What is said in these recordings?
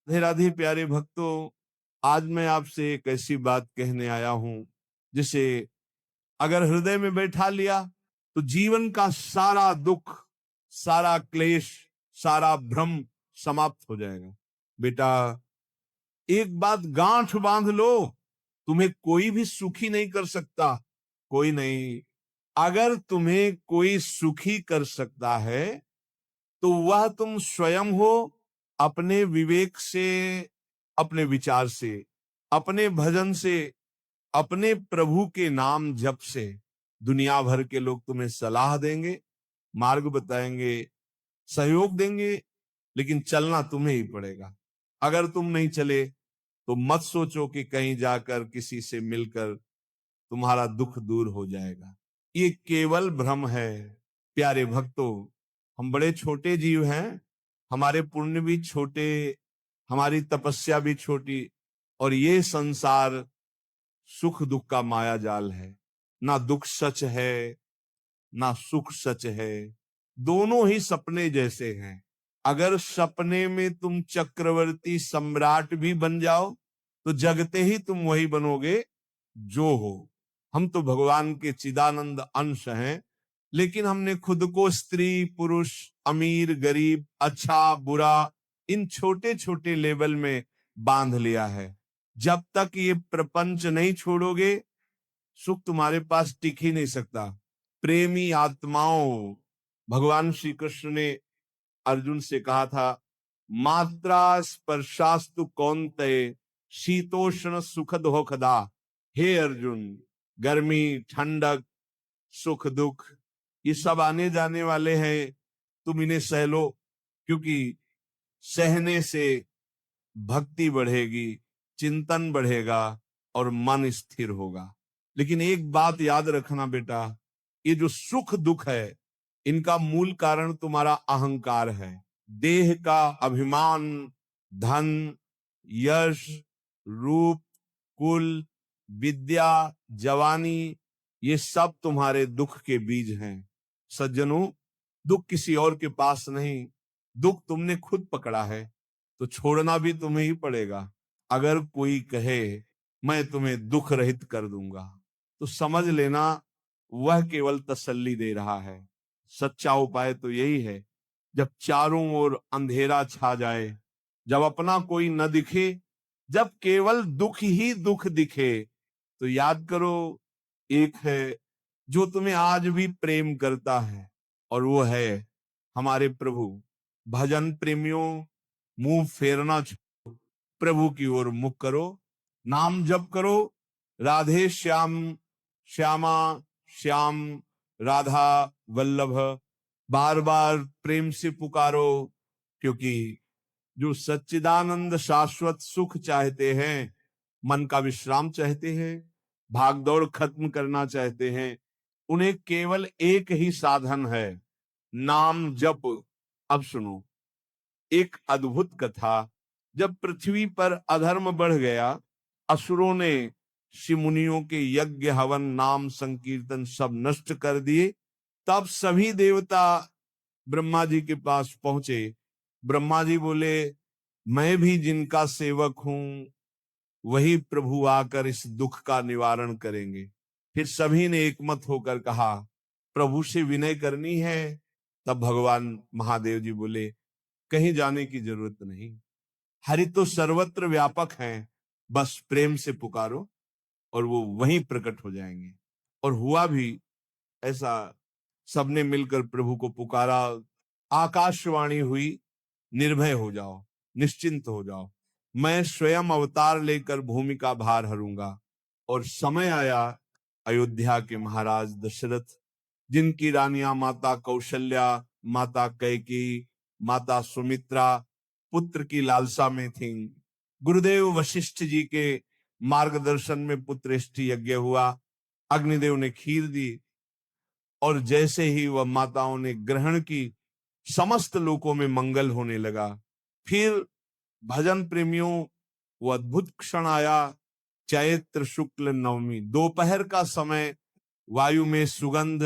राधे राधे प्यारे भक्तों, आज मैं आपसे एक ऐसी बात कहने आया हूं जिसे अगर हृदय में बैठा लिया तो जीवन का सारा दुख, सारा क्लेश, सारा भ्रम समाप्त हो जाएगा। बेटा, एक बात गांठ बांध लो, तुम्हें कोई भी सुखी नहीं कर सकता। कोई नहीं। अगर तुम्हें कोई सुखी कर सकता है तो वह तुम स्वयं हो। अपने विवेक से, अपने विचार से, अपने भजन से, अपने प्रभु के नाम जप से। दुनिया भर के लोग तुम्हें सलाह देंगे, मार्ग बताएंगे, सहयोग देंगे, लेकिन चलना तुम्हें ही पड़ेगा। अगर तुम नहीं चले तो मत सोचो कि कहीं जाकर किसी से मिलकर तुम्हारा दुख दूर हो जाएगा। ये केवल भ्रम है। प्यारे भक्तों, हम बड़े छोटे जीव हैं, हमारे पुण्य भी छोटे, हमारी तपस्या भी छोटी, और ये संसार सुख दुख का माया जाल है। ना दुख सच है, ना सुख सच है। दोनों ही सपने जैसे हैं। अगर सपने में तुम चक्रवर्ती सम्राट भी बन जाओ तो जगते ही तुम वही बनोगे जो हो। हम तो भगवान के चिदानंद अंश हैं, लेकिन हमने खुद को स्त्री पुरुष, अमीर गरीब, अच्छा बुरा, इन छोटे छोटे लेवल में बांध लिया है। जब तक ये प्रपंच नहीं छोड़ोगे, सुख तुम्हारे पास टिक ही नहीं सकता। प्रेमी आत्माओं, भगवान श्री कृष्ण ने अर्जुन से कहा था, मात्रा स्पर्शास्तु कौन्तेय शीतोष्ण सुख दुखदा। हे अर्जुन, गर्मी, ठंडक, सुख दुख, ये सब आने जाने वाले हैं। तुम इन्हें सह लो, क्योंकि सहने से भक्ति बढ़ेगी, चिंतन बढ़ेगा और मन स्थिर होगा। लेकिन एक बात याद रखना बेटा, ये जो सुख दुख है, इनका मूल कारण तुम्हारा अहंकार है। देह का अभिमान, धन, यश, रूप, कुल, विद्या, जवानी, ये सब तुम्हारे दुख के बीज हैं। सज्जनों, दुख किसी और के पास नहीं, दुख तुमने खुद पकड़ा है, तो छोड़ना भी तुम्हें ही पड़ेगा। अगर कोई कहे मैं तुम्हें दुख रहित कर दूंगा, तो समझ लेना वह केवल तसल्ली दे रहा है। सच्चा उपाय तो यही है, जब चारों ओर अंधेरा छा जाए, जब अपना कोई न दिखे, जब केवल दुख ही दुख दिखे, तो याद करो, एक है जो तुम्हें आज भी प्रेम करता है, और वो है हमारे प्रभु। भजन प्रेमियों, मुंह फेरना छोड़ो, प्रभु की ओर मुख करो, नाम जप करो। राधे श्याम, श्यामा श्याम, राधा वल्लभ, बार बार प्रेम से पुकारो। क्योंकि जो सच्चिदानंद शाश्वत सुख चाहते हैं, मन का विश्राम चाहते हैं, भाग दौड़ खत्म करना चाहते हैं, उन्हें केवल एक ही साधन है, नाम जप। अब सुनो एक अद्भुत कथा। जब पृथ्वी पर अधर्म बढ़ गया, असुरों ने ऋषि मुनियों के यज्ञ हवन नाम संकीर्तन सब नष्ट कर दिए। तब सभी देवता ब्रह्मा जी के पास पहुंचे। ब्रह्मा जी बोले, मैं भी जिनका सेवक हूं, वही प्रभु आकर इस दुख का निवारण करेंगे। फिर सभी ने एकमत होकर कहा, प्रभु से विनय करनी है। तब भगवान महादेव जी बोले, कहीं जाने की जरूरत नहीं, हरि तो सर्वत्र व्यापक हैं, बस प्रेम से पुकारो और वो वहीं प्रकट हो जाएंगे। और हुआ भी ऐसा। सबने मिलकर प्रभु को पुकारा, आकाशवाणी हुई, निर्भय हो जाओ, निश्चिंत हो जाओ, मैं स्वयं अवतार लेकर भूमि का भार हरूंगा। और समय आया, अयोध्या के महाराज दशरथ, जिनकी रानियां माता कौशल्या, माता कैकेयी, माता सुमित्रा पुत्र की लालसा में थीं। गुरुदेव वशिष्ठ जी के मार्गदर्शन में पुत्रेष्टि यज्ञ हुआ। अग्निदेव ने खीर दी, और जैसे ही वह माताओं ने ग्रहण की, समस्त लोकों में मंगल होने लगा। फिर भजन प्रेमियों, वो अद्भुत क्षण आया, चैत्र शुक्ल नवमी, दोपहर का समय, वायु में सुगंध,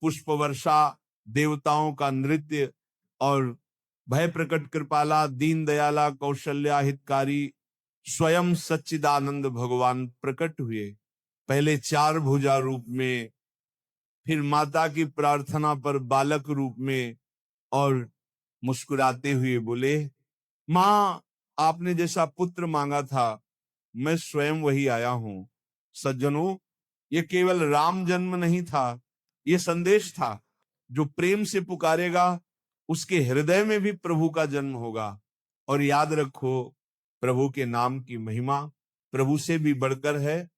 पुष्प वर्षा, देवताओं का नृत्य, और भय प्रकट कृपाला, दीन दयाला, कौशल्या हितकारी, स्वयं सच्चिदानंद भगवान प्रकट हुए। पहले 4 भुजा रूप में, फिर माता की प्रार्थना पर बालक रूप में, और मुस्कुराते हुए बोले, मां, आपने जैसा पुत्र मांगा था, मैं स्वयं वही आया हूं। सज्जनों, ये केवल राम जन्म नहीं था, ये संदेश था, जो प्रेम से पुकारेगा उसके हृदय में भी प्रभु का जन्म होगा। और याद रखो, प्रभु के नाम की महिमा प्रभु से भी बढ़कर है,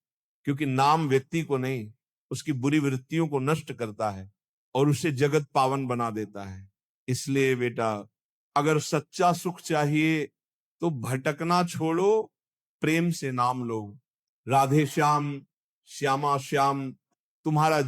क्योंकि नाम व्यक्ति को नहीं, उसकी बुरी वृत्तियों को नष्ट करता है और उसे जगत पावन बना देता है। इसलिए बेटा, अगर सच्चा सुख चाहिए तो भटकना छोड़ो, प्रेम से नाम लो। राधे श्याम, श्यामा श्याम, तुम्हारा